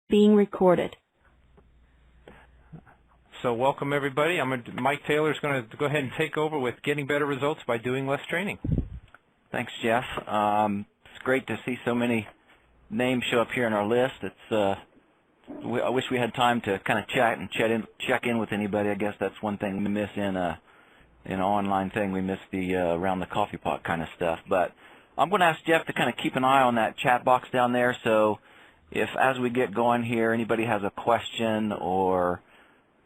being recorded. So welcome everybody. Mike Taylor is going to go ahead and take over with getting better results by doing less training. Thanks, Jeff. It's great to see so many names show up here on our list. I wish we had time to kind of chat and check in with anybody. I guess that's one thing we miss in an online thing. We miss the around the coffee pot kind of stuff. But I'm going to ask Jeff to kind of keep an eye on that chat box down there. So if as we get going here, anybody has a question or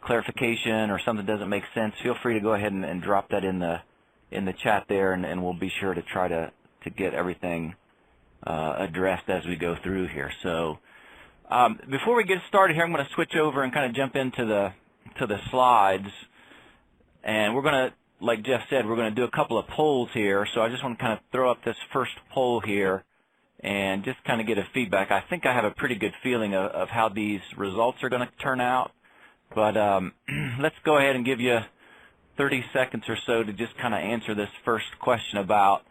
clarification or something doesn't make sense, feel free to go ahead and drop that in the chat there, and we'll be sure to try to get everything addressed as we go through here. So before we get started here, I'm going to switch over and kind of jump into the slides, and we're going to, like Jeff said, we're going to do a couple of polls here. So I just want to kind of throw up this first poll here and just kind of get a feedback. I think I have a pretty good feeling of how these results are going to turn out, but let's go ahead and give you 30 seconds or so to just kind of answer this first question about,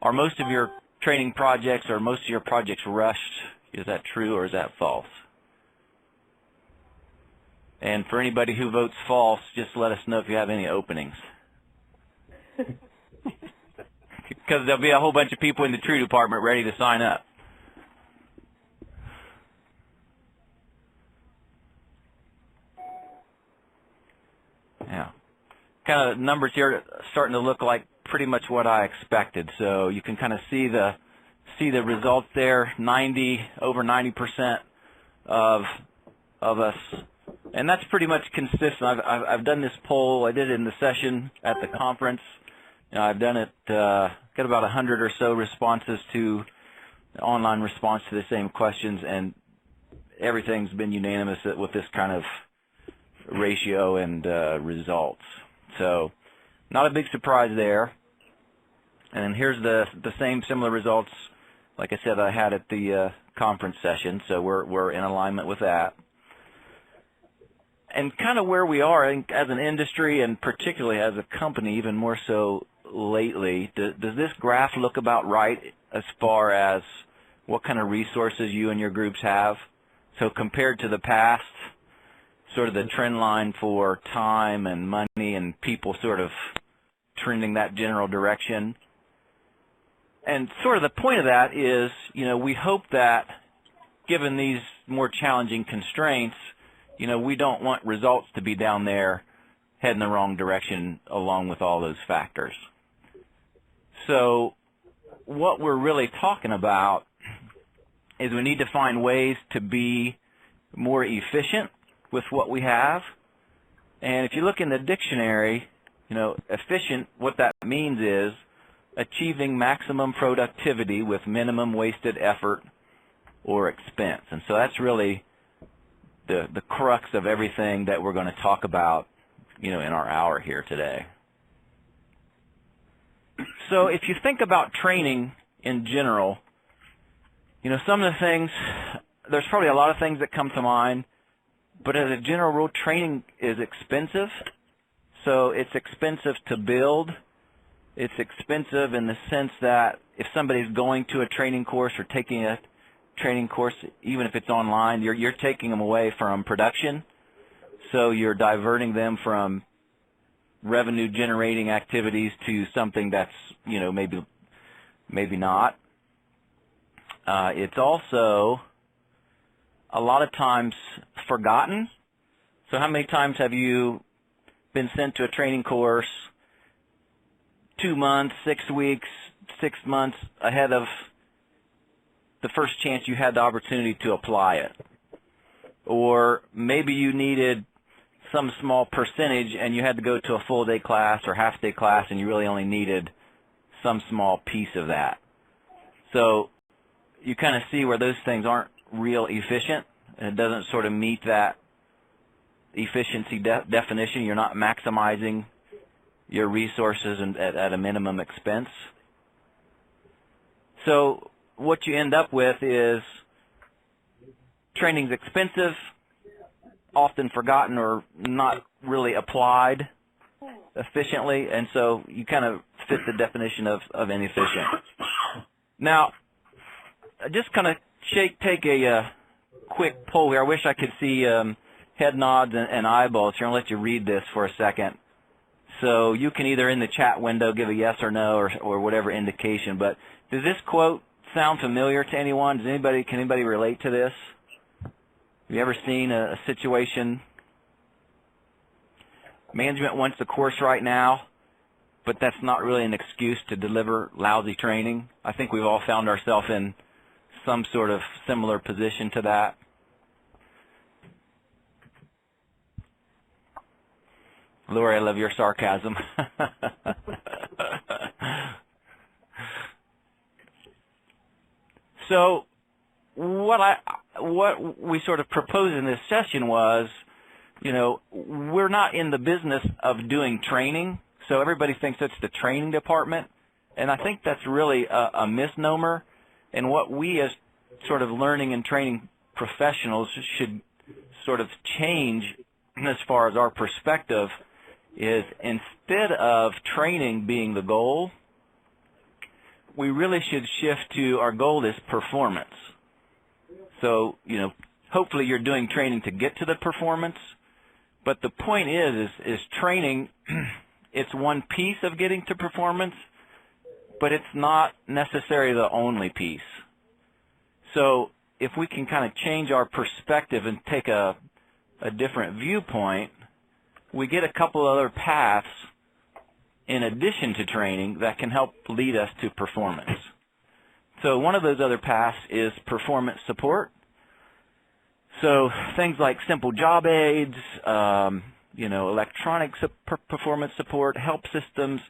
are most of your training projects or most of your projects rushed? Is that true or is that false? And for anybody who votes false, just let us know if you have any openings. Because there'll be a whole bunch of people in the true department ready to sign up. Yeah. Kind of numbers here starting to look like pretty much what I expected. So you can kind of see the results there. Over 90% of us, and that's pretty much consistent. I've done this poll. I did it in the session at the conference. I've done it, got about 100 or so responses to online response to the same questions, and everything's been unanimous with this kind of ratio and results. So not a big surprise there. And then here's the same similar results, like I said, I had at the conference session. So we're in alignment with that. And kind of where we are as an industry, and particularly as a company, even more so lately, does this graph look about right as far as what kind of resources you and your groups have? So compared to the past, sort of the trend line for time and money and people sort of trending that general direction. And sort of the point of that is, we hope that given these more challenging constraints, we don't want results to be down there heading the wrong direction along with all those factors. So what we're really talking about is we need to find ways to be more efficient with what we have. And if you look in the dictionary, efficient, what that means is achieving maximum productivity with minimum wasted effort or expense. And so that's really the crux of everything that we're going to talk about, in our hour here today. So if you think about training in general, some of the things, there's probably a lot of things that come to mind, but as a general rule, training is expensive. So it's expensive to build. It's expensive in the sense that if somebody's going to a training course or taking a training course, even if it's online, you're taking them away from production. So you're diverting them from revenue generating activities to something that's, maybe not. It's also a lot of times forgotten. So how many times have you been sent to a training course 2 months, 6 weeks, 6 months ahead of the first chance you had the opportunity to apply it? Or maybe you needed some small percentage and you had to go to a full day class or half day class and you really only needed some small piece of that. So you kind of see where those things aren't real efficient, and it doesn't sort of meet that efficiency definition. You're not maximizing your resources at a minimum expense. So what you end up with is training's expensive, often forgotten or not really applied efficiently, and so you kind of fit the definition of inefficient. Now, just kind of take a quick poll here. I wish I could see head nods and eyeballs here. I'll let you read this for a second. So you can either in the chat window give a yes or no or whatever indication. But does this quote sound familiar to anyone? Can anybody relate to this? Have you ever seen a situation? Management wants the course right now, but that's not really an excuse to deliver lousy training. I think we've all found ourselves in some sort of similar position to that. Lori, I love your sarcasm. So what we sort of proposed in this session was, we're not in the business of doing training, so everybody thinks it's the training department, and I think that's really a misnomer. And what we as sort of learning and training professionals should sort of change as far as our perspective is, instead of training being the goal, we really should shift to our goal is performance. So, hopefully you're doing training to get to the performance, but the point is training, it's one piece of getting to performance, but it's not necessarily the only piece. So if we can kind of change our perspective and take a different viewpoint, we get a couple other paths in addition to training that can help lead us to performance. So one of those other paths is performance support. So things like simple job aids, electronic performance support, help systems.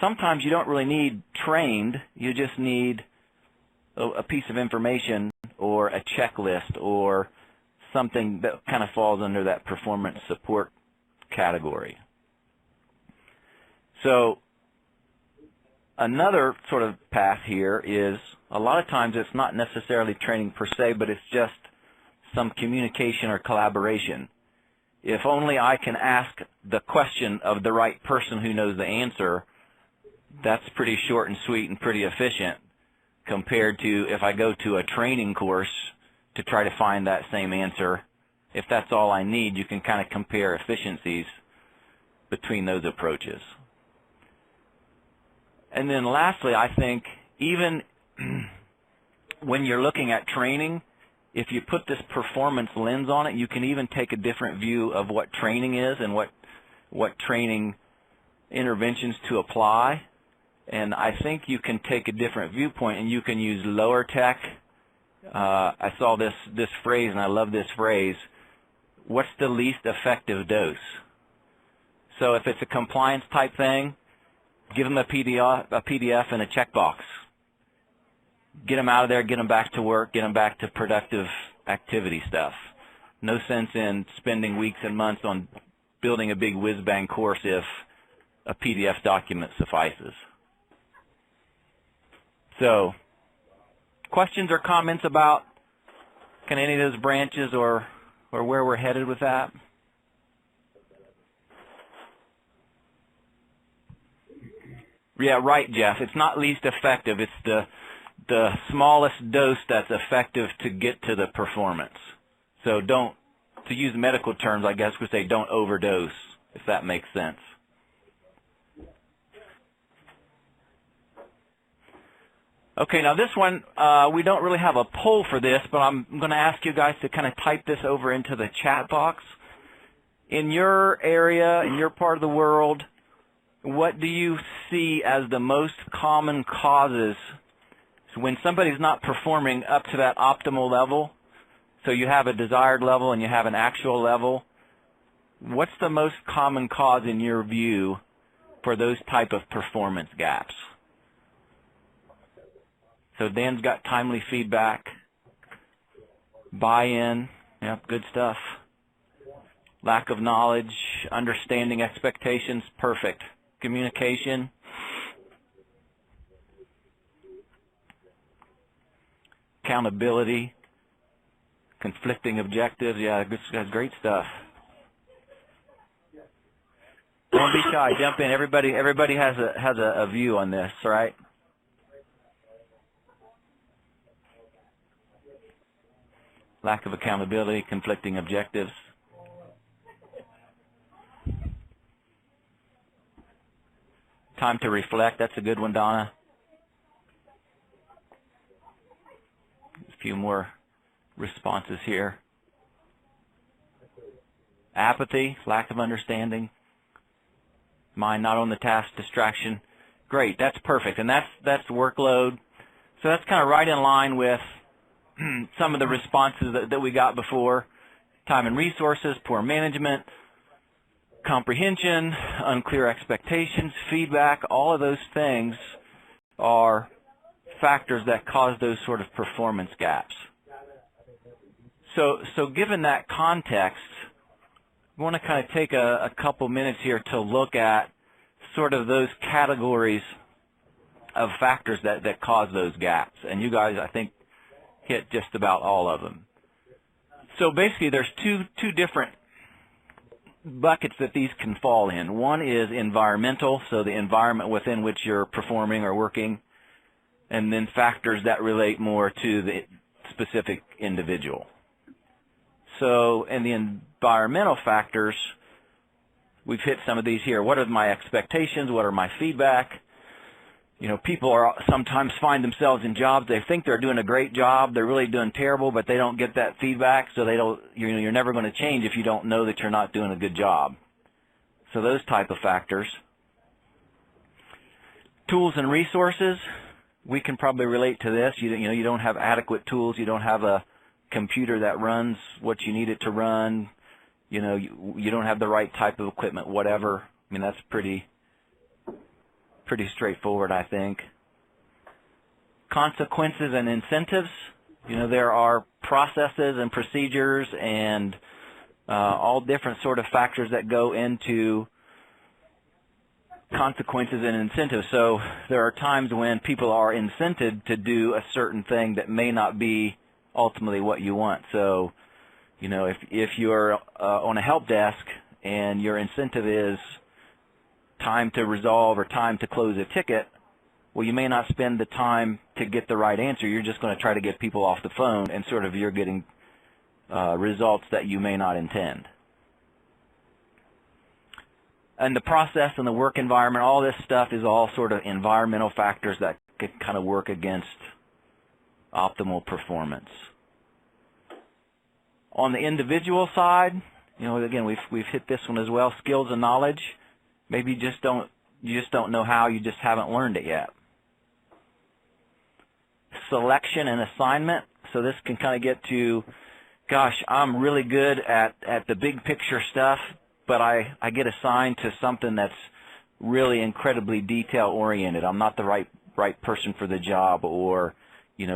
Sometimes you don't really need trained, you just need a piece of information or a checklist or something that kind of falls under that performance support category. So another sort of path here is a lot of times it's not necessarily training per se, but it's just some communication or collaboration. If only I can ask the question of the right person who knows the answer, that's pretty short and sweet and pretty efficient compared to if I go to a training course to try to find that same answer. If that's all I need, you can kind of compare efficiencies between those approaches. And then lastly, I think even when you're looking at training, if you put this performance lens on it, you can even take a different view of what training is and what training interventions to apply. And I think you can take a different viewpoint and you can use lower tech. I saw this phrase, and I love this phrase. What's the least effective dose? So if it's a compliance type thing, give them a PDF and a checkbox. Get them out of there, get them back to work, get them back to productive activity stuff. No sense in spending weeks and months on building a big whiz-bang course if a PDF document suffices. So, questions or comments about any of those branches or where we're headed with that? Yeah, right, Jeff. It's not least effective. It's the smallest dose that's effective to get to the performance. So to use medical terms, I guess we say don't overdose, if that makes sense. Okay, now this one, we don't really have a poll for this, but I'm going to ask you guys to kind of type this over into the chat box. In your area, in your part of the world, what do you see as the most common causes when somebody's not performing up to that optimal level? So you have a desired level and you have an actual level. What's the most common cause in your view for those type of performance gaps? So Dan's got timely feedback, buy-in, yep, good stuff. Lack of knowledge, understanding expectations, perfect. Communication. Accountability. Conflicting objectives, yeah, that's great stuff. Don't be shy, jump in. Everybody has a view on this, right? lack of accountability, conflicting objectives. Time to reflect, that's a good one, Donna. A few more responses here. Apathy, lack of understanding. Mind not on the task, distraction. Great, that's perfect, and that's workload. So that's kind of right in line with some of the responses that we got before. Time and resources, poor management, comprehension, unclear expectations, feedback, all of those things are factors that cause those sort of performance gaps. So given that context, I want to kind of take a couple minutes here to look at sort of those categories of factors that cause those gaps. And you guys, I think, hit just about all of them. So basically there's two different buckets that these can fall in. One is environmental, so the environment within which you're performing or working, and then factors that relate more to the specific individual. So in the environmental factors, we've hit some of these here. What are my expectations? What are my feedback? You know, people sometimes find themselves in jobs, they think they're doing a great job, they're really doing terrible, but they don't get that feedback, so you're never going to change if you don't know that you're not doing a good job. So those type of factors. Tools and resources, we can probably relate to this. You don't have adequate tools, you don't have a computer that runs what you need it to run, you don't have the right type of equipment, whatever. I mean, that's pretty straightforward, I think. Consequences and incentives. There are processes and procedures and all different sort of factors that go into consequences and incentives. So there are times when people are incented to do a certain thing that may not be ultimately what you want. So, if you're on a help desk and your incentive is time to resolve or time to close a ticket, well, you may not spend the time to get the right answer. You're just going to try to get people off the phone, and sort of you're getting results that you may not intend. And the process and the work environment, all this stuff is all sort of environmental factors that could kind of work against optimal performance. On the individual side, again, we've hit this one as well, skills and knowledge. Maybe you just don't know how, you just haven't learned it yet. Selection and assignment. So this can kind of get to, gosh, I'm really good at the big picture stuff, but I get assigned to something that's really incredibly detail oriented. I'm not the right person for the job, or we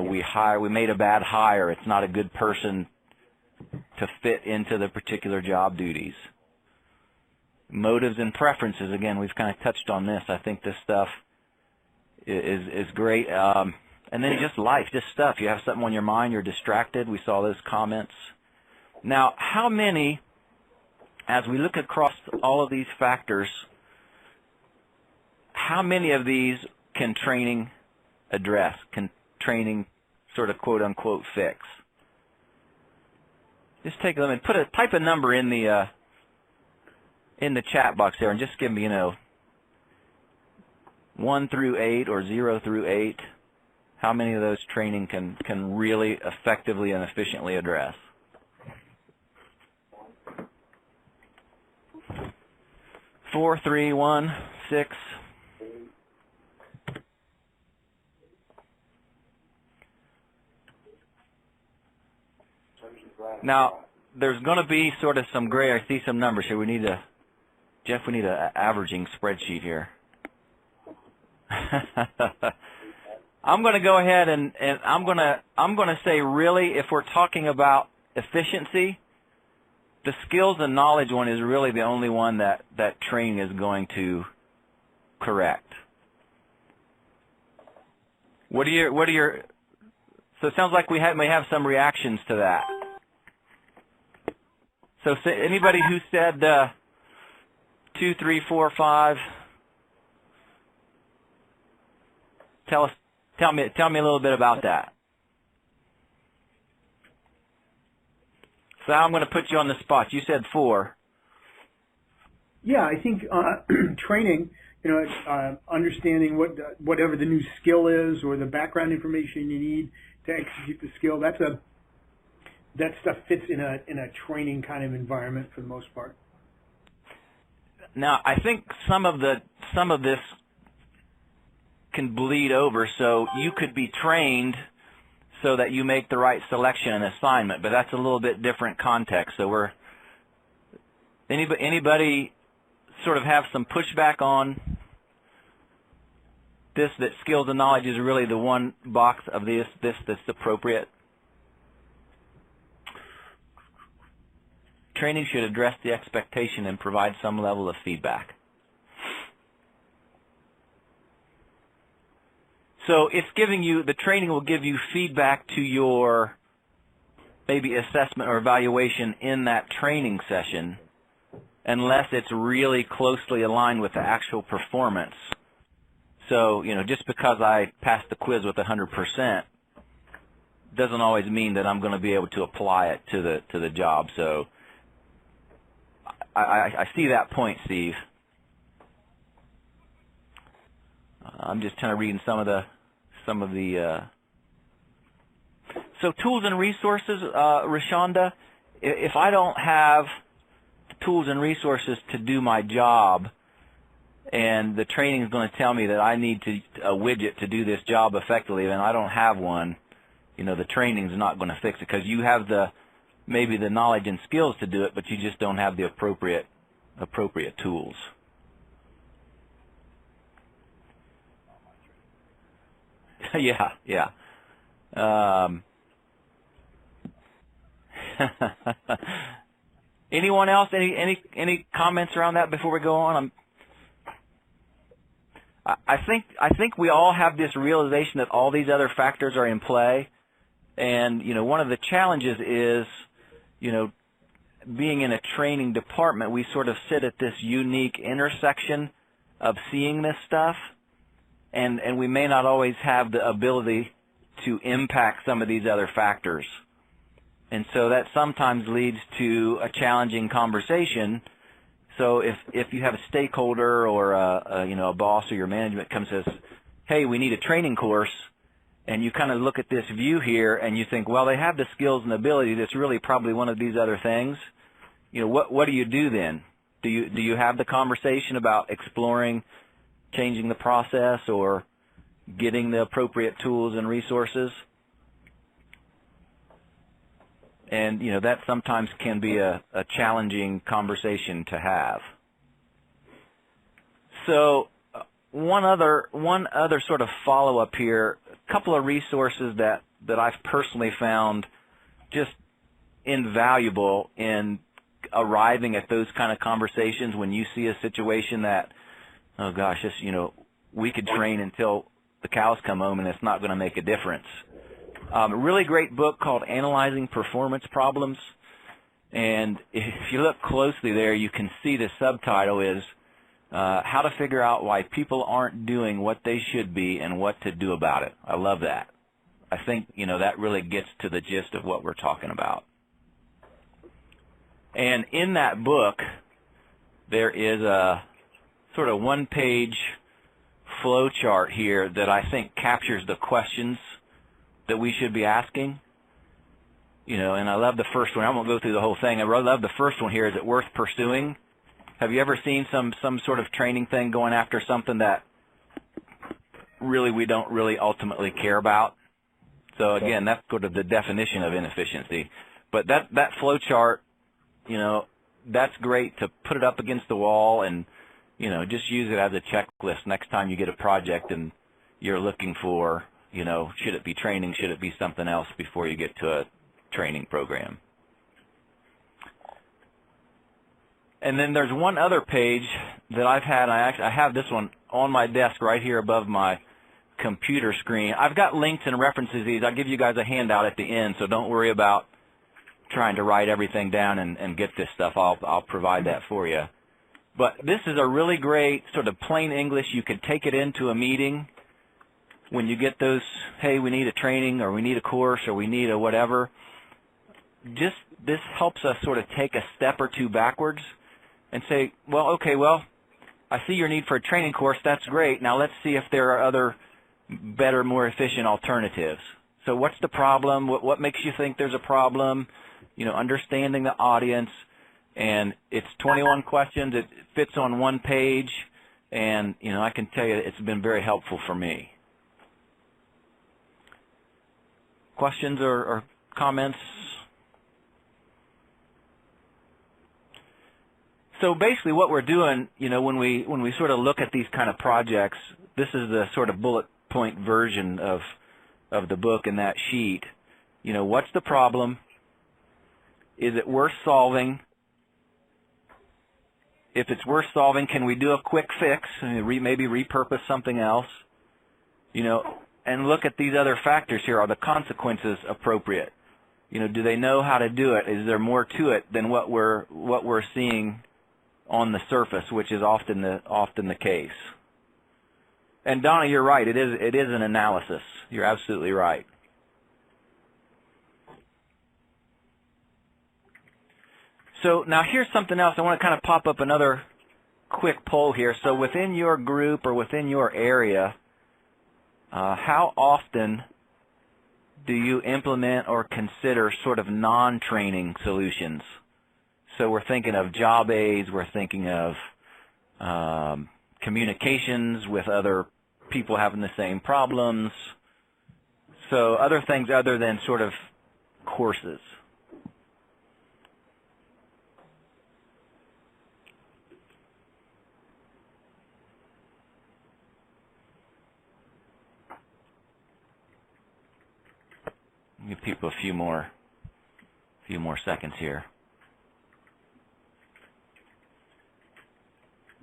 made a bad hire. It's not a good person to fit into the particular job duties. Motives and preferences, again, we've kind of touched on this. I think this stuff is great. And then just life, just stuff. You have something on your mind, you're distracted. We saw those comments. Now, how many, as we look across all of these factors, how many of these can training address, can training sort of quote unquote fix? Just take them and type a number in the chat box there, and just give me 1 through 8 or 0 through 8. How many of those training can really effectively and efficiently address? Four, 3, 1, 6. Now, there's going to be sort of some gray. I see some numbers here. Jeff, we need an averaging spreadsheet here. I'm going to go ahead and I'm going to say, really, if we're talking about efficiency, the skills and knowledge one is really the only one that training is going to correct. What are your so it sounds like we may have some reactions to that. So anybody who said 2, 3, 4, 5, tell me a little bit about that. Sal, I'm going to put you on the spot. You said 4. Yeah, I think training, understanding whatever the new skill is or the background information you need to execute the skill. That stuff fits in a training kind of environment for the most part. Now, I think some of this can bleed over, so you could be trained so that you make the right selection and assignment, but that's a little bit different context. So anybody sort of have some pushback on this, that skills and knowledge is really the one box of this that's appropriate? Training should address the expectation and provide some level of feedback. So it's giving you, the training will give you feedback to your maybe assessment or evaluation in that training session, unless it's really closely aligned with the actual performance. So, just because I passed the quiz with 100% doesn't always mean that I'm going to be able to apply it to the job. So I see that point, Steve. I'm just kind of reading some of the so tools and resources, Rashonda, if I don't have tools and resources to do my job, and the training is going to tell me that I need a widget to do this job effectively, and I don't have one, the training is not going to fix it, because you have maybe the knowledge and skills to do it, but you just don't have the appropriate tools. Yeah. Anyone else? Any comments around that before we go on? I think we all have this realization that all these other factors are in play, and one of the challenges is, being in a training department, we sort of sit at this unique intersection of seeing this stuff, and we may not always have the ability to impact some of these other factors. And so that sometimes leads to a challenging conversation. So if you have a stakeholder or a boss or your management comes and says, hey, we need a training course, and you kind of look at this view here and you think, well, they have the skills and ability, that's really probably one of these other things. What do you do then? Do you have the conversation about exploring changing the process or getting the appropriate tools and resources? And, that sometimes can be a challenging conversation to have. So one other sort of follow-up here, a couple of resources that I've personally found just invaluable in arriving at those kind of conversations when you see a situation that, oh gosh, we could train until the cows come home and it's not going to make a difference. A really great book called Analyzing Performance Problems, and if you look closely there, you can see the subtitle is How to Figure Out Why People Aren't Doing What They Should Be and What to Do About It. I love that. I think, that really gets to the gist of what we're talking about. And in that book, there is a sort of one-page flow chart here that I think captures the questions that we should be asking. And I love the first one. I won't go through the whole thing. I really love the first one here. Is it worth pursuing? Have you ever seen some sort of training thing going after something that really we don't really ultimately care about? So again, that's sort of the definition of inefficiency. But that flow chart, that's great to put it up against the wall and, just use it as a checklist next time you get a project and you're looking for, should it be training, should it be something else before you get to a training program. And then there's one other page that I've had. I have this one on my desk right here above my computer screen. I've got links and references to these. I'll give you guys a handout at the end, so don't worry about trying to write everything down and get this stuff. I'll provide that for you. But this is a really great sort of plain English. You could take it into a meeting when you get those, hey, we need a training or we need a course or we need a whatever. Just this helps us sort of take a step or two backwards and say, well, okay, well, I see your need for a training course. That's great. Now let's see if there are other better, more efficient alternatives. So what's the problem? What makes you think there's a problem? You know, understanding the audience. And it's 21 questions. It fits on one page. And, you know, I can tell you it's been very helpful for me. Questions or comments? So basically what we're doing, you know, when we sort of look at these kind of projects, this is the sort of bullet point version of the book in that sheet. You know, what's the problem? Is it worth solving? If it's worth solving, can we do a quick fix and maybe repurpose something else? You know, and look at these other factors here. Are the consequences appropriate? You know, do they know how to do it? Is there more to it than what we're seeing on the surface, which is often the case? And Donna, you're right. It is an analysis. You're absolutely right. So now here's something else. I want to kind of pop up another quick poll here. So within your group or within your area, how often do you implement or consider sort of non-training solutions? So we're thinking of job aids, we're thinking of communications with other people having the same problems. So other things other than sort of courses. Give people a few more seconds here.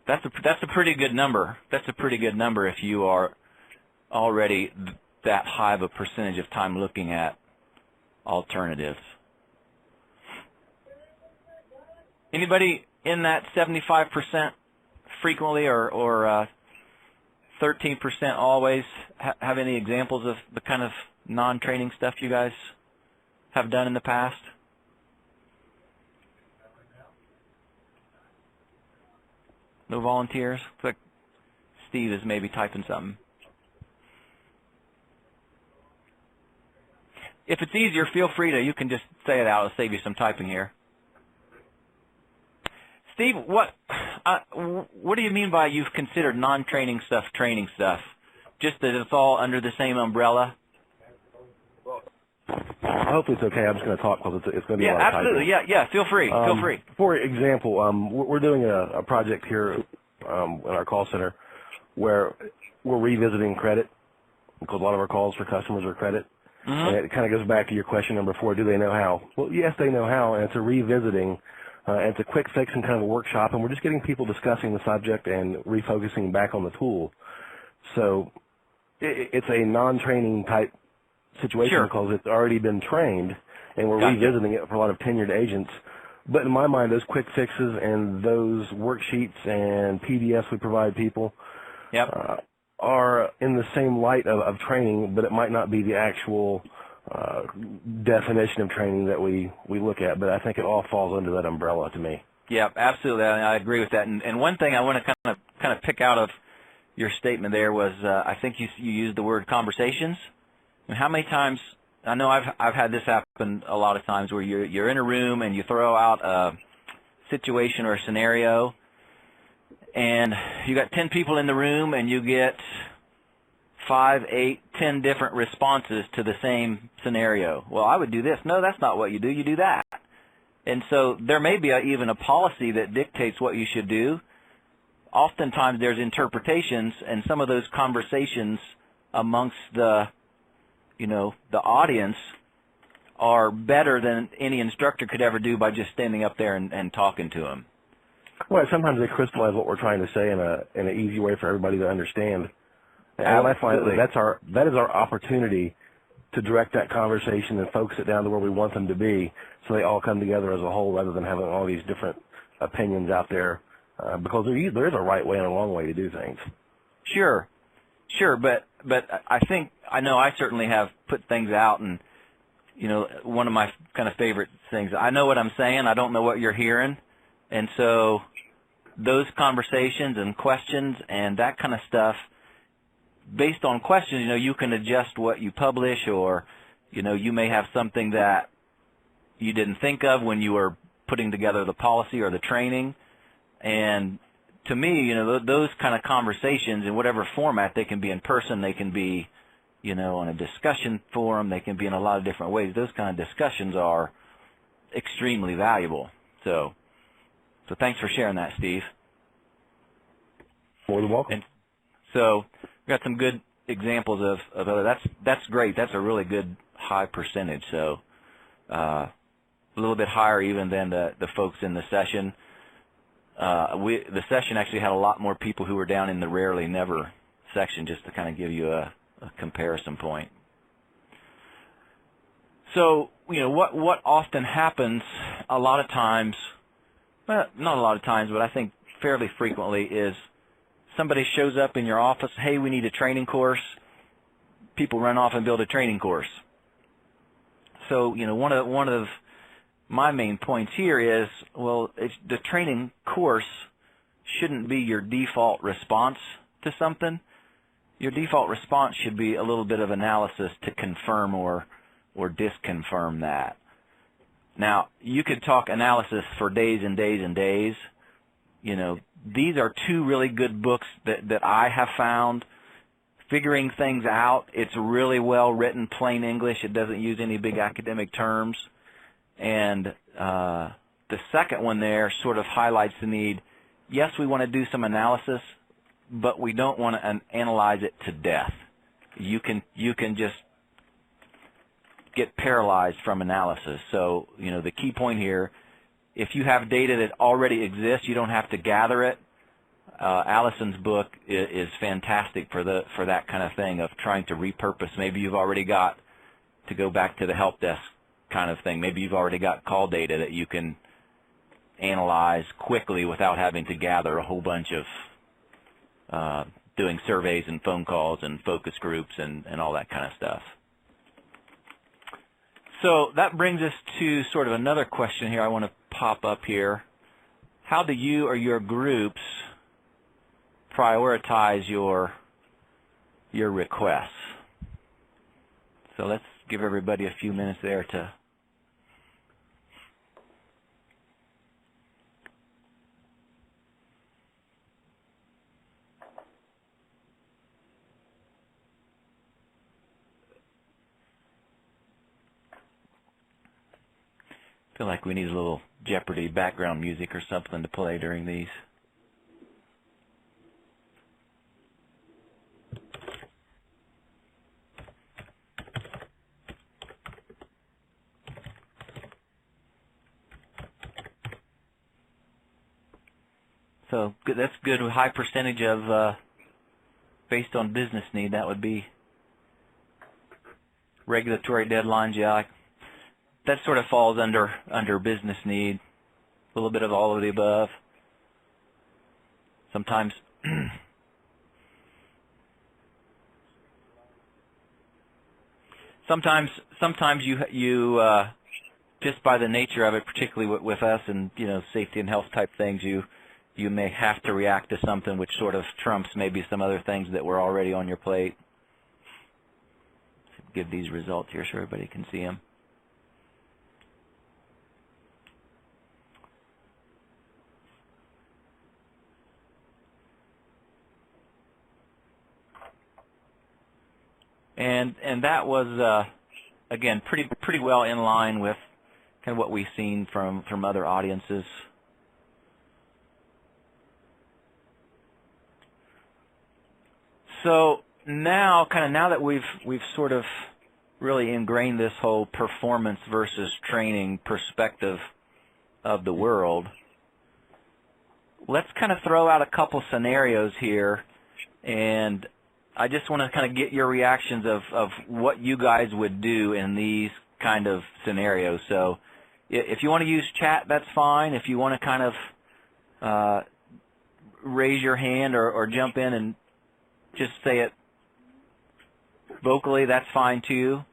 That's a pretty good number. That's a pretty good number if you are already that high of a percentage of time looking at alternatives. Anybody in that 75% frequently or 13% always have any examples of the kind of non-training stuff you guys have done in the past? No volunteers? Looks like Steve is maybe typing something. If it's easier, feel free to, you can just say it out. It'll save you some typing here. Steve, what do you mean by you've considered non-training stuff training stuff? Just that it's all under the same umbrella? Hopefully it's okay. I'm just going to talk because it's going to be a lot of absolutely. typing. Yeah, feel free. Feel free. For example, we're doing a project here in our call center where we're revisiting credit because a lot of our calls for customers are credit. And it kind of goes back to your question number 4, do they know how? Well, yes, they know how, and it's a revisiting, and it's a quick fix and kind of a workshop, and we're just getting people discussing the subject and refocusing back on the tool. So it's a non-training type situation because it's already been trained, and we're revisiting it for a lot of tenured agents. But in my mind, those quick fixes and those worksheets and PDFs we provide people are in the same light of training, but it might not be the actual definition of training that we look at. But I think it all falls under that umbrella to me. Yeah, absolutely. I agree with that. And one thing I want to kind of pick out of your statement there was I think you used the word conversations. And how many times, I know I've had this happen a lot of times where you're in a room and you throw out a situation or a scenario, and you got 10 people in the room and you get 5, 8, 10 different responses to the same scenario. Well, I would do this. No, that's not what you do. You do that. And so there may be even a policy that dictates what you should do. Oftentimes there's interpretations, and some of those conversations amongst the audience are better than any instructor could ever do by just standing up there and talking to them. Well, sometimes they crystallize what we're trying to say in an easy way for everybody to understand. And I find that is our opportunity to direct that conversation and focus it down to where we want them to be, so they all come together as a whole rather than having all these different opinions out there. Because there is a right way and a wrong way to do things. Sure, but I know I certainly have put things out, and one of my kind of favorite things. I know what I'm saying. I don't know what you're hearing. And so those conversations and questions and that kind of stuff, based on questions, you can adjust what you publish, or, you may have something that you didn't think of when you were putting together the policy or the training. And to me, those kind of conversations in whatever format, they can be in person, they can be, on a discussion forum, they can be in a lot of different ways. Those kind of discussions are extremely valuable. So thanks for sharing that, Steve. More than welcome. And so we've got some good examples of other. That's great. That's a really good high percentage. So a little bit higher even than the folks in the session. The session actually had a lot more people who were down in the rarely never section, just to kind of give you a comparison point. So, what often happens a lot of times, well, not a lot of times, but I think fairly frequently, is somebody shows up in your office, hey, we need a training course. People run off and build a training course. So, one of my main points here is, well, the training course shouldn't be your default response to something. Your default response should be a little bit of analysis to confirm or disconfirm that. Now, you could talk analysis for days and days and days. These are two really good books that I have found. Figuring things out, it's really well written, plain English. It doesn't use any big academic terms. And the second one there sort of highlights the need. Yes, we want to do some analysis, but we don't want to analyze it to death. You can just get paralyzed from analysis. So, the key point here, if you have data that already exists, you don't have to gather it. Allison's book is fantastic for that kind of thing, of trying to repurpose. Maybe you've already got, to go back to the help desk kind of thing, maybe you've already got call data that you can analyze quickly without having to gather a whole bunch of doing surveys and phone calls and focus groups and all that kind of stuff. So that brings us to sort of another question here I want to pop up here. How do you or your groups prioritize your requests? So let's give everybody a few minutes there to feel like we need a little Jeopardy background music or something to play during these. So that's good. A high percentage of based on business need. That would be regulatory deadlines. Yeah, that sort of falls under business need. A little bit of all of the above. Sometimes you just by the nature of it, particularly with us and safety and health type things, you may have to react to something which sort of trumps maybe some other things that were already on your plate. Give these results here so everybody can see them. And that was again pretty well in line with kind of what we've seen from other audiences. So now that we've sort of really ingrained this whole performance versus training perspective of the world, let's kind of throw out a couple scenarios here, and I just want to kind of get your reactions of what you guys would do in these kind of scenarios. So if you want to use chat, that's fine. If you want to kind of raise your hand or jump in and just say it vocally, that's fine too.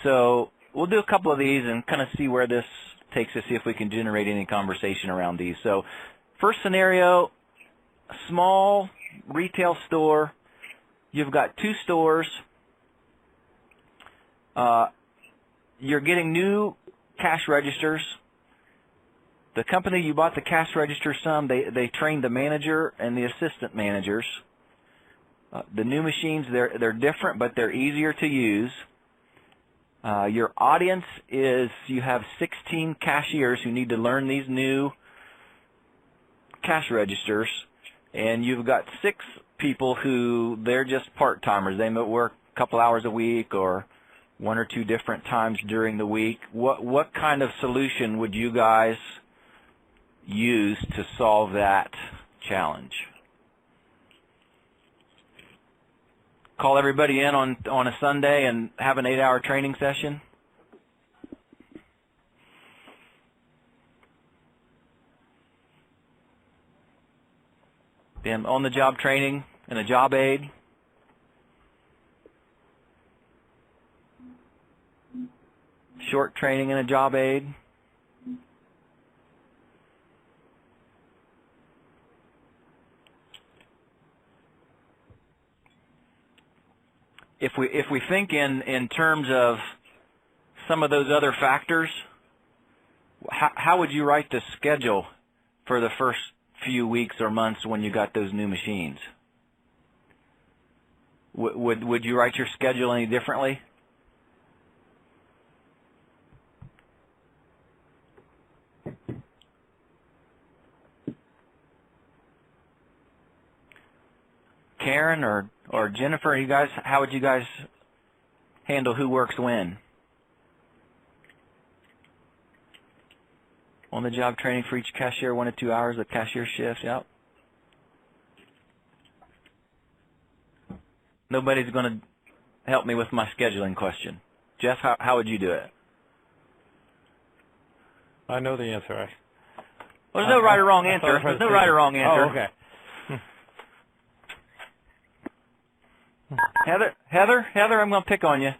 So we'll do a couple of these and kind of see where this takes us, see if we can generate any conversation around these. So first scenario, a small retail store. You've got 2 stores. You're getting new cash registers. The company you bought the cash registers from, they trained the manager and the assistant managers. The new machines, they're different, but they're easier to use. Your audience is, you have 16 cashiers who need to learn these new cash registers, and you've got 6 people who, they're just part-timers. They might work a couple hours a week or 1 or 2 different times during the week. What kind of solution would you guys use to solve that challenge? Call everybody in on a Sunday and have an 8-hour training session? Then on-the-job training and a job aid? Short training and a job aid? If we think in terms of some of those other factors, how would you write the schedule for the first few weeks or months when you got those new machines? Would you write your schedule any differently? Karen or Jennifer, you guys, how would you guys handle who works when? On-the-job training for each cashier, 1 to 2 hours of cashier shift. Yep. Nobody's going to help me with my scheduling question. Jeff, how would you do it? I know the answer. Well, there's no right or wrong answer. There's no right or wrong answer. Oh, okay. Heather, I'm going to pick on you.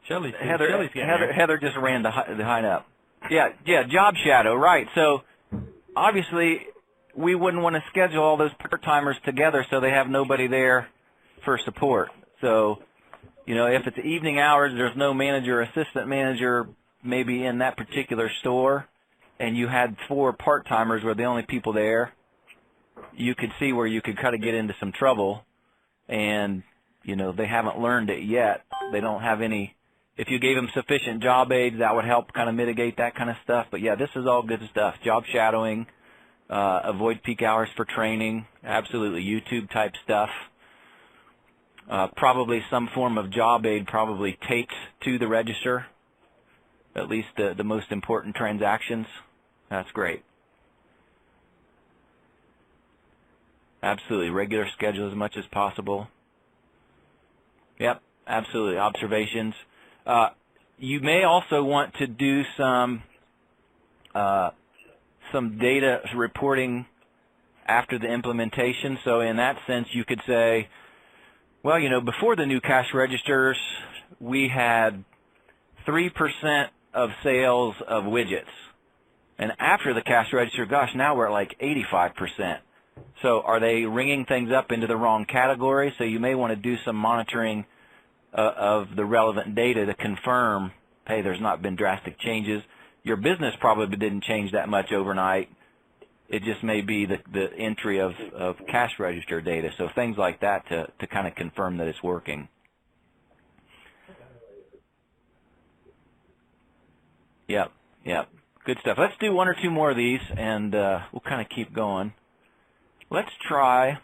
Heather just ran the high up. Yeah, job shadow, right. So obviously we wouldn't want to schedule all those part-timers together so they have nobody there for support. So, if it's evening hours, there's no manager or assistant manager maybe in that particular store, and you had 4 part-timers were the only people there, you could see where you could kind of get into some trouble, and, they haven't learned it yet. They don't have any. If you gave them sufficient job aids, that would help kind of mitigate that kind of stuff. But, yeah, this is all good stuff. Job shadowing, avoid peak hours for training, absolutely YouTube-type stuff. Probably some form of job aid probably taped to the register, at least the most important transactions. That's great. Absolutely. Regular schedule as much as possible. Yep, absolutely. Observations. You may also want to do some data reporting after the implementation. So in that sense, you could say, well, before the new cash registers, we had 3% of sales of widgets. And after the cash register, gosh, now we're at like 85%. So are they ringing things up into the wrong category? So you may want to do some monitoring of the relevant data to confirm, hey, there's not been drastic changes. Your business probably didn't change that much overnight. It just may be the entry of cash register data. So things like that to kind of confirm that it's working. Yep. Good stuff. Let's do 1 or 2 more of these, and we'll kind of keep going. Let's try,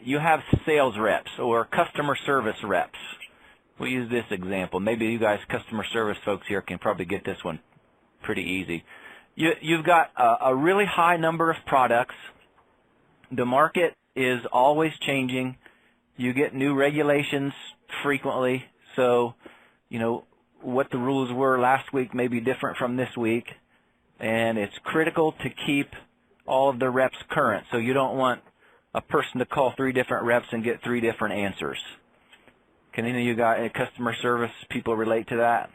you have sales reps or customer service reps. We'll use this example. Maybe you guys, customer service folks here, can probably get this one pretty easy. You've got a really high number of products. The market is always changing. You get new regulations frequently. So, what the rules were last week may be different from this week. And it's critical to keep all of the reps current. So you don't want a person to call 3 different reps and get 3 different answers. Can any of you guys, customer service people, relate to that?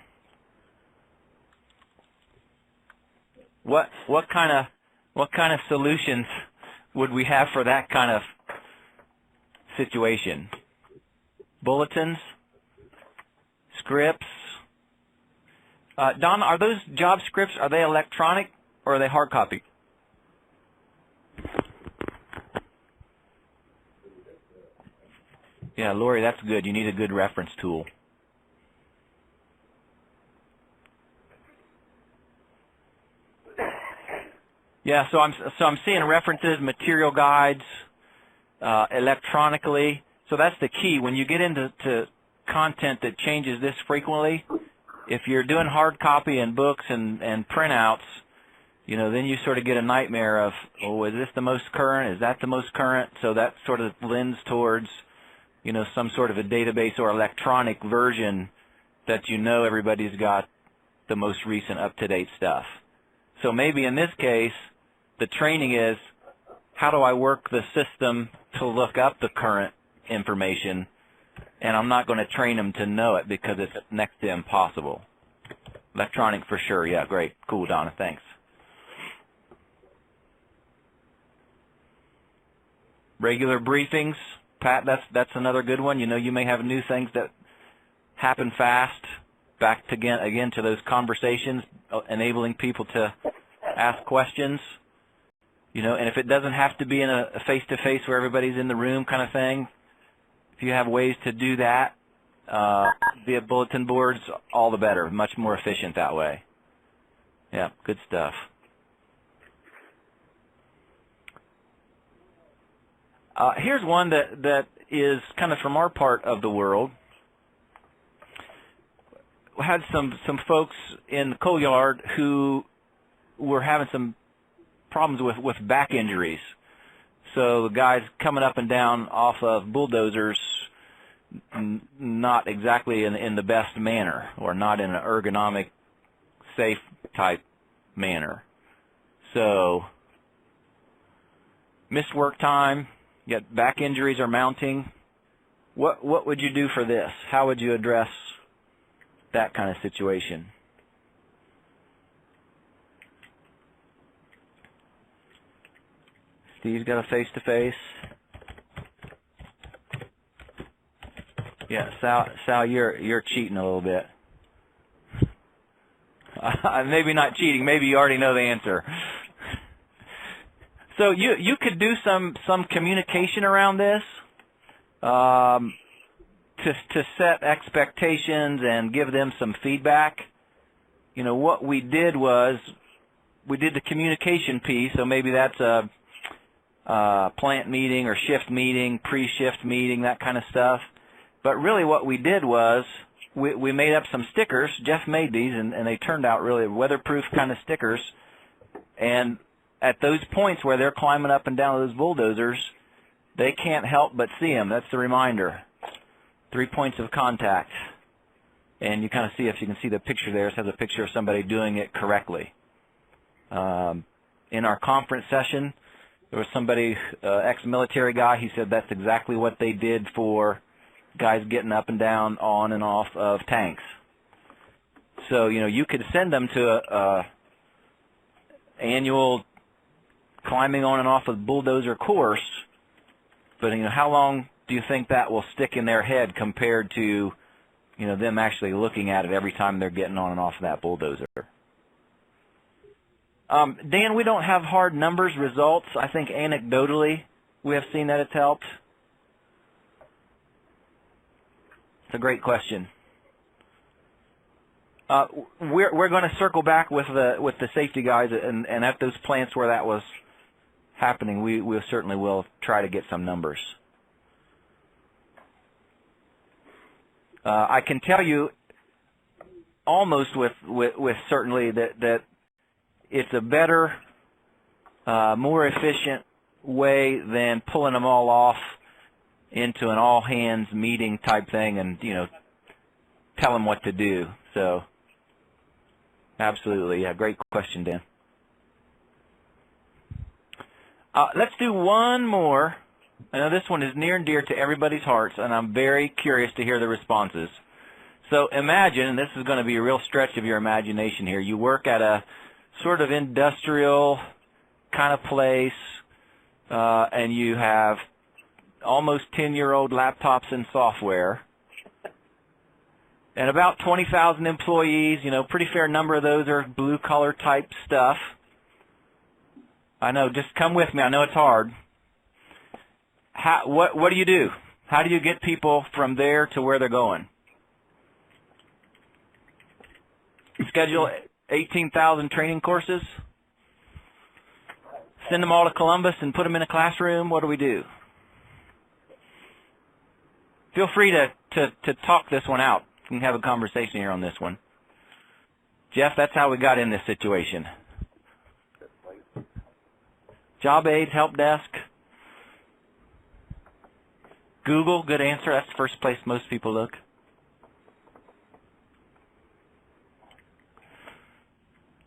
What kind of solutions would we have for that kind of situation? Bulletins, scripts. Don, are those job scripts, are they electronic or are they hard copy? Yeah, Lori, that's good. You need a good reference tool. Yeah, so I'm seeing references, material guides, electronically. So that's the key. When you get into content that changes this frequently, if you're doing hard copy and books and printouts, you know, then you sort of get a nightmare of, oh, is this the most current? Is that the most current? So that sort of lends towards, you know, some sort of a database or electronic version that you know everybody's got the most recent up-to-date stuff. So maybe in this case, the training is, how do I work the system to look up the current information? And I'm not going to train them to know it because it's next to impossible. Electronic for sure. Yeah, great. Cool, Donna. Thanks. Regular briefings. Pat, that's another good one. You know, you may have new things that happen fast. Back to, again to those conversations, enabling people to ask questions. You know, and if it doesn't have to be in a face-to-face where everybody's in the room kind of thing, if you have ways to do that via bulletin boards, all the better. Much more efficient that way. Yeah, good stuff. Here's one that is kind of from our part of the world. We had some folks in the coal yard who were having some problems with back injuries. So the guys coming up and down off of bulldozers, not exactly in the best manner, or not in an ergonomic, safe type manner. So missed work time, yet back injuries are mounting. What would you do for this? How would you address that kind of situation? Steve's got a face-to-face. Yeah, Sal, you're cheating a little bit. Maybe not cheating. Maybe you already know the answer. So you could do some communication around this to set expectations and give them some feedback. You know, what we did was we did the communication piece. So maybe that's a plant meeting or shift meeting, pre-shift meeting, that kind of stuff. But really what we did was we made up some stickers. Jeff made these, and they turned out really weatherproof kind of stickers. And at those points where they're climbing up and down those bulldozers, they can't help but see them. That's the reminder. 3 points of contact. And you kind of see, if you can see the picture there, it has a picture of somebody doing it correctly. In our conference session, there was somebody, ex-military guy, he said that's exactly what they did for guys getting up and down on and off of tanks. So, you know, you could send them to a annual climbing on and off of bulldozer course, but, you know, how long do you think that will stick in their head compared to, you know, them actually looking at it every time they're getting on and off of that bulldozer? Dan, we don't have hard numbers, results. I think anecdotally we have seen that it's helped. It's a great question. We're going to circle back with the safety guys, and at those plants where that was happening, we certainly will try to get some numbers. I can tell you almost with certainty that it's a better, more efficient way than pulling them all off into an all-hands meeting type thing and, you know, tell them what to do. So, absolutely. Yeah, great question, Dan. Let's do one more. I know this one is near and dear to everybody's hearts, and I'm very curious to hear the responses. So imagine, and this is going to be a real stretch of your imagination here, you work at a sort of industrial kind of place, and you have almost 10-year-old laptops and software, and about 20,000 employees. Pretty fair number of those are blue-collar type stuff. I know, just come with me. I know it's hard. What do you do? How do you get people from there to where they're going? Schedule 18,000 training courses? Send them all to Columbus and put them in a classroom? What do we do? Feel free to talk this one out. We can have a conversation here on this one. Jeff, that's how we got in this situation. Job aids, help desk. Google, good answer. That's the first place most people look.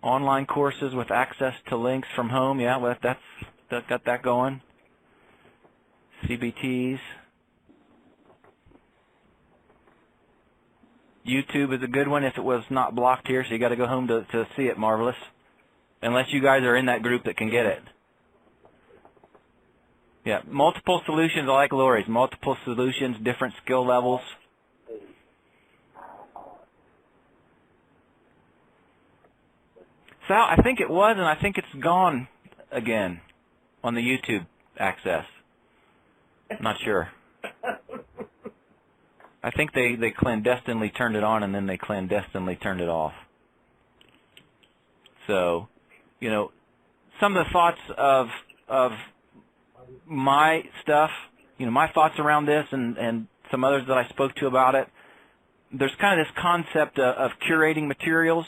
Online courses with access to links from home. Yeah, well, that's got that going. CBTs. YouTube is a good one if it was not blocked here, so you got to go home to see it. Marvelous. Unless you guys are in that group that can get it. Yeah, multiple solutions. I like Lori's. Multiple solutions, different skill levels. Sal, I think it was, and I think it's gone again on the YouTube access. I'm not sure. I think they clandestinely turned it on, and then they clandestinely turned it off. So, some of the thoughts of my stuff, my thoughts around this and some others that I spoke to about it, there's kind of this concept of curating materials.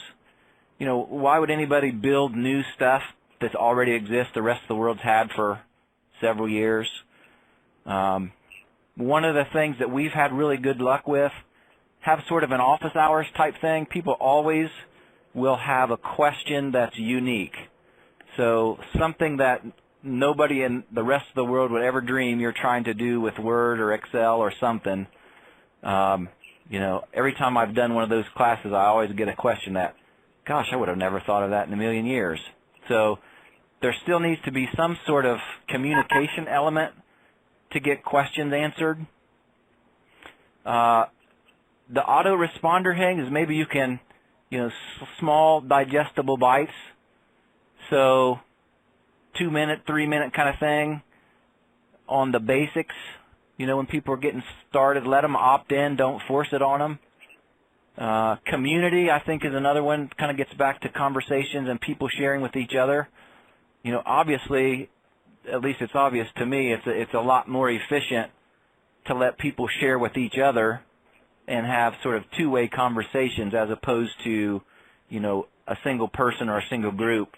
Why would anybody build new stuff that already exists the rest of the world's had for several years? One of the things that we've had really good luck with, have sort of an office hours type thing. People always will have a question that's unique. So something that nobody in the rest of the world would ever dream you're trying to do with Word or Excel or something. Every time I've done one of those classes, I always get a question that, gosh, I would have never thought of that in a million years. So there still needs to be some sort of communication element to get questions answered. The autoresponder thing is maybe you can, small digestible bites. So 2-minute, 3-minute kind of thing on the basics. When people are getting started, let them opt in. Don't force it on them. Community, I think, is another one. Kind of gets back to conversations and people sharing with each other. Obviously, at least it's obvious to me, it's a lot more efficient to let people share with each other and have sort of two-way conversations as opposed to, a single person or a single group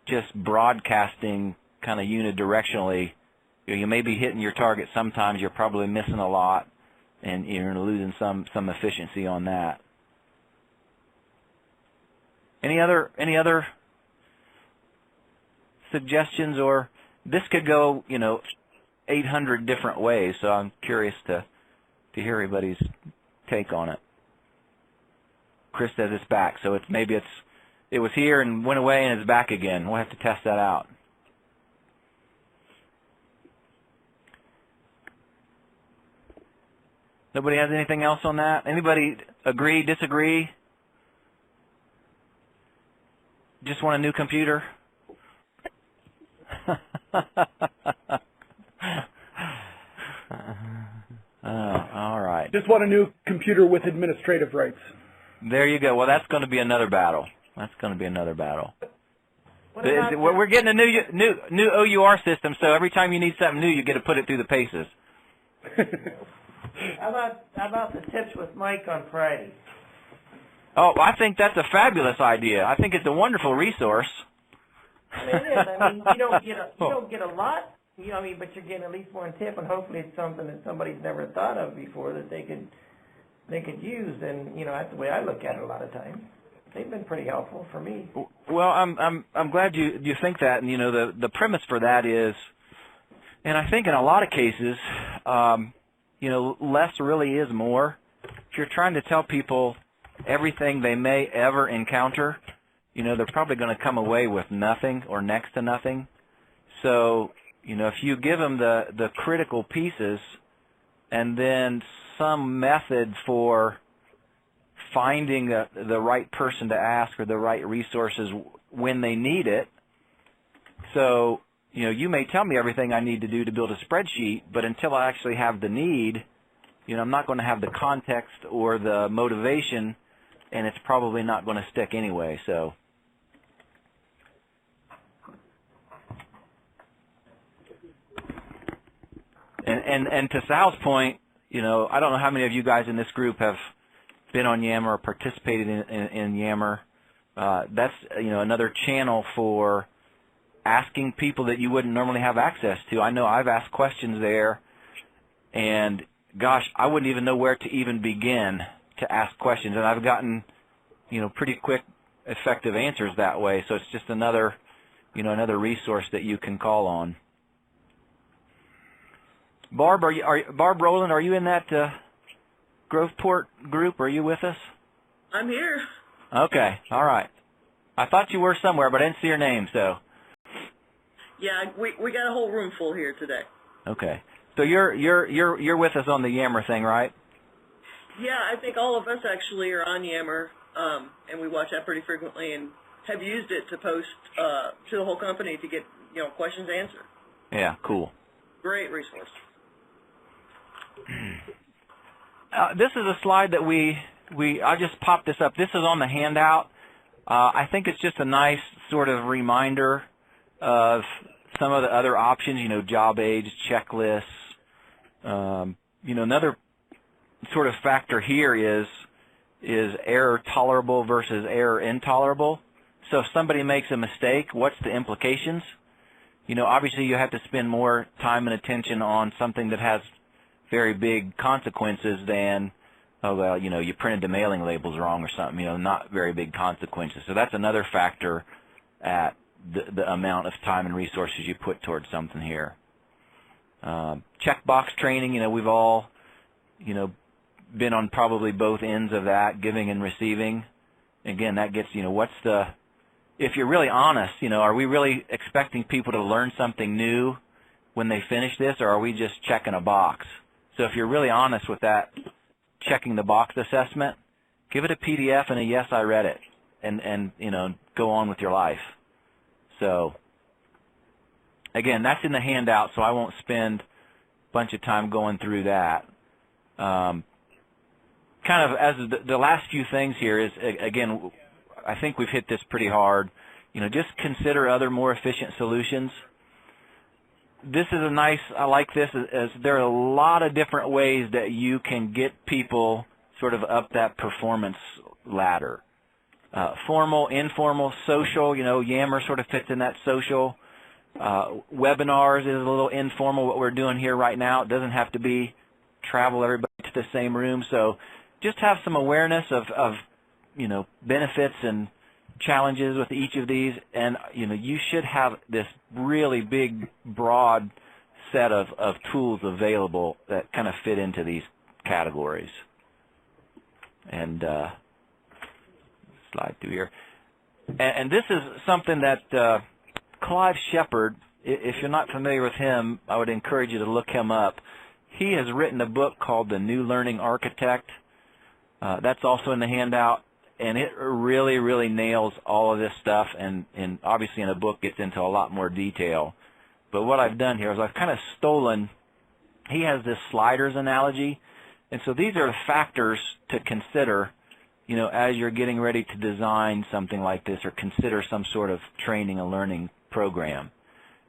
just broadcasting kind of unidirectionally. You may be hitting your target sometimes, you're probably missing a lot, and you're losing some efficiency on that. Any other suggestions? Or this could go, 800 different ways, so I'm curious to hear everybody's take on it. Chris says it's back, so it was here and went away and it's back again. We'll have to test that out. Nobody has anything else on that? Anybody agree, disagree? Just want a new computer? All right. Just want a new computer with administrative rights. There you go. Well, that's going to be another battle. We're getting a new OUR system, so every time you need something new, you get to put it through the paces. How about the tips with Mike on Friday? Oh, I think that's a fabulous idea. I think it's a wonderful resource. I mean, it is. I mean, you don't get a lot, but you're getting at least one tip, and hopefully it's something that somebody's never thought of before that they could use. And that's the way I look at it a lot of times. They've been pretty helpful for me. Well, I'm glad you think that, and the premise for that is, And I think in a lot of cases, less really is more. If you're trying to tell people everything they may ever encounter, they're probably going to come away with nothing or next to nothing. So, if you give them the critical pieces and then some method for finding the right person to ask or the right resources when they need it. So, you may tell me everything I need to do to build a spreadsheet, but until I actually have the need, I'm not going to have the context or the motivation, and it's probably not going to stick anyway. So, and to Sal's point, I don't know how many of you guys in this group have been on Yammer or participated in Yammer. That's another channel for asking people that you wouldn't normally have access to. I know I've asked questions there, and gosh, I wouldn't even know where to even begin to ask questions, and I've gotten pretty quick, effective answers that way. So it's just another another resource that you can call on. Barb, Barb Rowland, are you in that Groveport group? Are you with us? I'm here. Okay, all right. I thought you were somewhere, but I didn't see your name, so. Yeah, we got a whole room full here today. Okay, so you're with us on the Yammer thing, right? Yeah, I think all of us actually are on Yammer, and we watch that pretty frequently, and have used it to post to the whole company to get questions answered. Yeah, cool. Great resource. This is a slide that I just popped this up. This is on the handout. I think it's just a nice sort of reminder of some of the other options, job age, checklists. Another sort of factor here is error tolerable versus error intolerable. So if somebody makes a mistake, what's the implications? Obviously you have to spend more time and attention on something that has very big consequences than, oh, well, you printed the mailing labels wrong or something, not very big consequences. So that's another factor at the amount of time and resources you put towards something here. Checkbox training, we've all, been on probably both ends of that, giving and receiving. Again, that gets, if you're really honest, are we really expecting people to learn something new when they finish this, or are we just checking a box? So if you're really honest with that checking the box assessment, give it a PDF and a yes, I read it, and go on with your life. So again, that's in the handout, so I won't spend a bunch of time going through that. Kind of as the last few things here is, again, I think we've hit this pretty hard. Just consider other more efficient solutions. This is I like this, as there are a lot of different ways that you can get people sort of up that performance ladder. Formal, informal, social, Yammer sort of fits in that social. Webinars is a little informal, what we're doing here right now. It doesn't have to be travel everybody to the same room. So just have some awareness of benefits and challenges with each of these, and you should have this really big, broad set of tools available that kind of fit into these categories. And slide through here. And this is something that Clive Shepard, if you're not familiar with him, I would encourage you to look him up. He has written a book called The New Learning Architect. That's also in the handout. And it really, really nails all of this stuff, and obviously in a book gets into a lot more detail. But what I've done here is I've kind of stolen, he has this sliders analogy, and so these are the factors to consider, as you're getting ready to design something like this or consider some sort of training and learning program.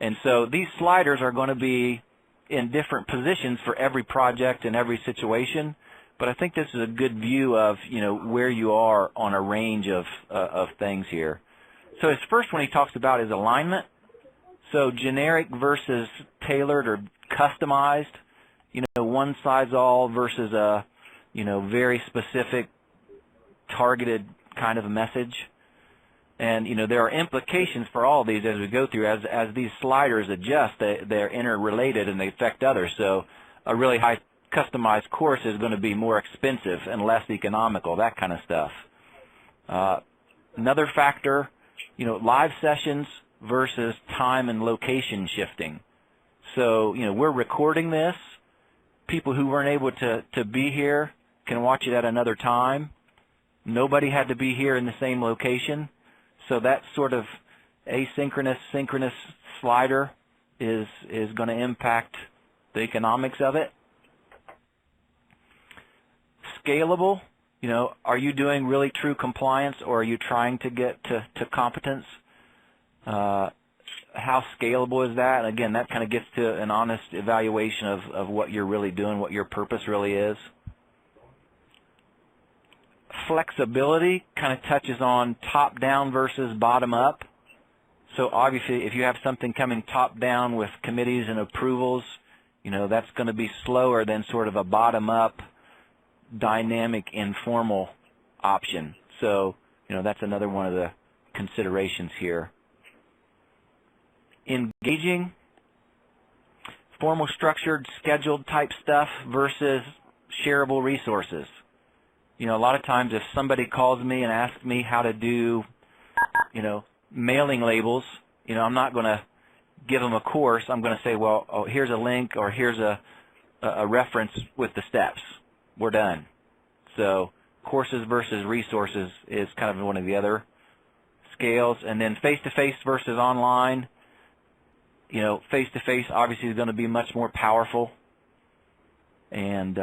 And so these sliders are going to be in different positions for every project and every situation. But I think this is a good view of, where you are on a range of things here. So his first one he talks about is alignment. So generic versus tailored or customized, one size all versus a, very specific targeted kind of a message. And, there are implications for all of these as we go through. As these sliders adjust, they're interrelated and they affect others. So a really high customized course is going to be more expensive and less economical, that kind of stuff. Another factor, live sessions versus time and location shifting. So, we're recording this. People who weren't able to be here can watch it at another time. Nobody had to be here in the same location. So that sort of asynchronous, synchronous slider is going to impact the economics of it. Scalable, are you doing really true compliance, or are you trying to get to competence? How scalable is that? And again, that kind of gets to an honest evaluation of what you're really doing, what your purpose really is. Flexibility kind of touches on top-down versus bottom-up. So obviously, if you have something coming top-down with committees and approvals, that's going to be slower than sort of a bottom-up, dynamic, informal option. So, that's another one of the considerations here. Engaging, formal, structured, scheduled type stuff versus shareable resources. A lot of times if somebody calls me and asks me how to do, mailing labels, I'm not going to give them a course. I'm going to say, well, here's a link, or here's a reference with the steps. We're done. So courses versus resources is kind of one of the other scales. And then face-to-face versus online. Face-to-face obviously is going to be much more powerful. And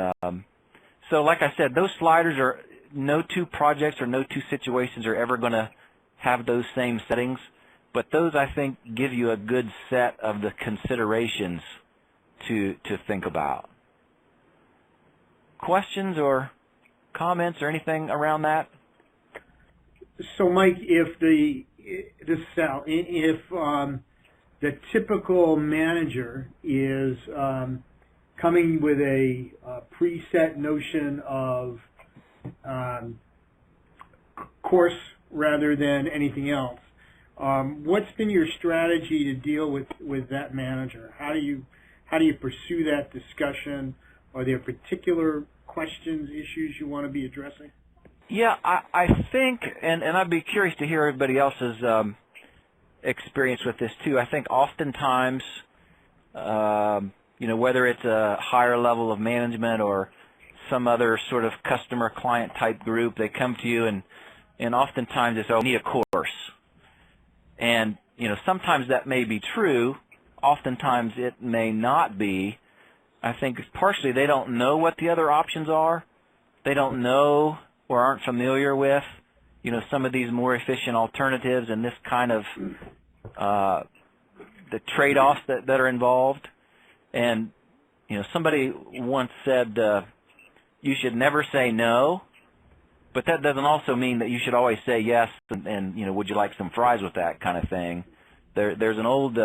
so like I said, those sliders are, no two projects or no two situations are ever going to have those same settings. But those, I think, give you a good set of the considerations to think about. Questions or comments or anything around that? So, Mike, if the typical manager is coming with a preset notion of course rather than anything else, what's been your strategy to deal with that manager? How do you pursue that discussion? Are there particular questions, issues you want to be addressing? Yeah, I think, and I'd be curious to hear everybody else's experience with this too. I think oftentimes, whether it's a higher level of management or some other sort of customer client type group, they come to you and oftentimes it's, oh, I need a course. And, sometimes that may be true. Oftentimes it may not be. I think partially they don't know what the other options are. They don't know or aren't familiar with, some of these more efficient alternatives and this kind of the trade-offs that are involved. And, somebody once said you should never say no, but that doesn't also mean that you should always say yes and would you like some fries with that kind of thing. There's an old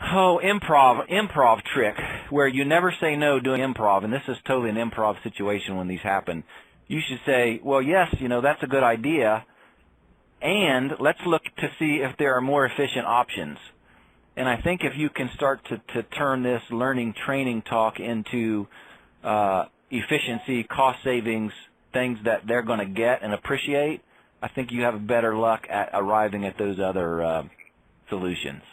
improv trick where you never say no doing improv, and this is totally an improv situation when these happen. You should say, well, yes, that's a good idea, and let's look to see if there are more efficient options. And I think if you can start to turn this learning training talk into efficiency, cost savings, things that they're going to get and appreciate, I think you have better luck at arriving at those other solutions.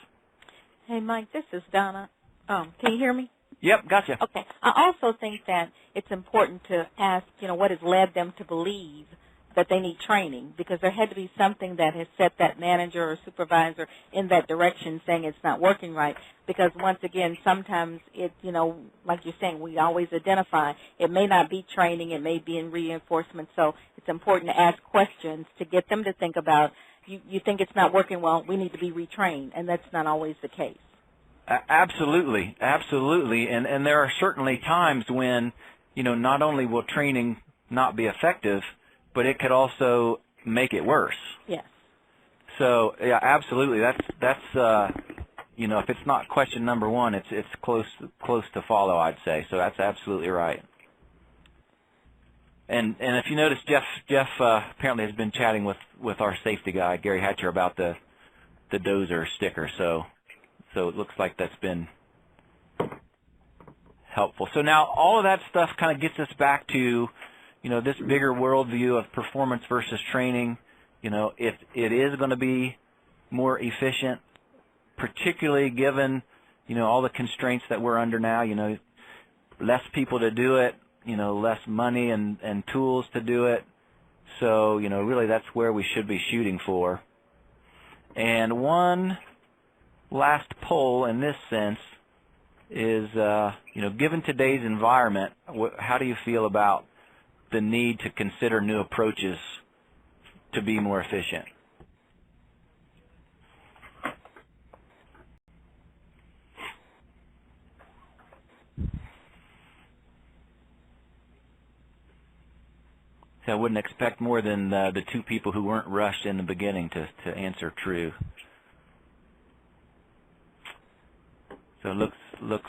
Hey, Mike, this is Donna. Can you hear me? Yep, gotcha. Okay. I also think that it's important to ask, what has led them to believe that they need training, because there had to be something that has set that manager or supervisor in that direction saying it's not working right. Because once again, sometimes it, like you're saying, we always identify it may not be training, it may be in reinforcement. So it's important to ask questions to get them to think about, you think it's not working well, we need to be retrained, and that's not always the case. Absolutely, absolutely. And there are certainly times when, not only will training not be effective, but it could also make it worse. Yes. So, yeah, absolutely. That's if it's not question number one, it's close to follow, I'd say. So that's absolutely right. And if you notice, Jeff apparently has been chatting with our safety guy, Gary Hatcher, about the dozer sticker. So it looks like that's been helpful. So now all of that stuff kind of gets us back to, this bigger worldview of performance versus training. If it is going to be more efficient, particularly given, all the constraints that we're under now, less people to do it, less money and tools to do it. So, really that's where we should be shooting for. And one last poll in this sense is, given today's environment, how do you feel about the need to consider new approaches to be more efficient? So I wouldn't expect more than the two people who weren't rushed in the beginning to answer true. So it looks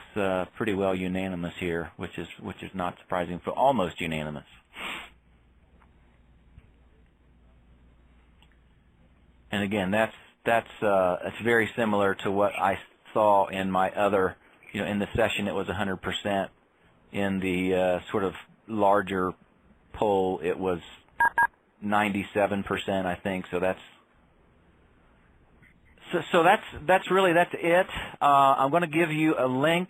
pretty well unanimous here, which is not surprising, but almost unanimous. And again, that's very similar to what I saw in my other, in the session it was 100%. In the sort of larger poll it was 97%, I think. So that's it. I'm going to give you a link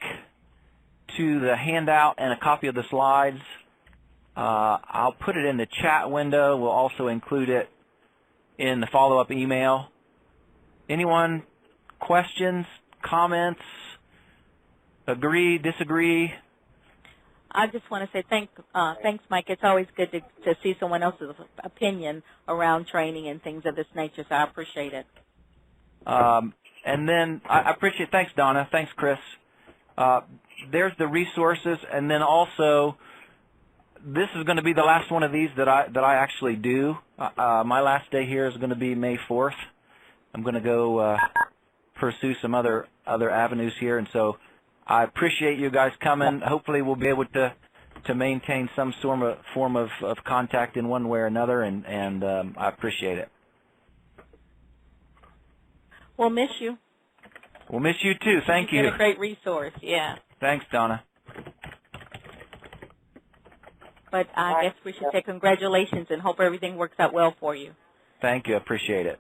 to the handout and a copy of the slides. I'll put it in the chat window. We'll also include it in the follow-up email. Anyone, questions, comments, agree, disagree? I just want to say thanks, Mike. It's always good to see someone else's opinion around training and things of this nature, so I appreciate it. And then I appreciate, thanks Donna, thanks Chris. There's the resources, and then also this is going to be the last one of these that I actually do. My last day here is going to be May 4th. I'm going to go pursue some other avenues here, and so I appreciate you guys coming. Hopefully we'll be able to maintain some form of contact in one way or another, and I appreciate it. We'll miss you. We'll miss you too. Thank you. You've been a great resource. Yeah. Thanks, Donna. But I guess we should say congratulations and hope everything works out well for you. Thank you. Appreciate it.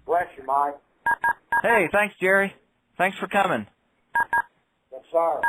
Bless you, Mike. Hey, thanks, Jerry. Thanks for coming. Yes, sir.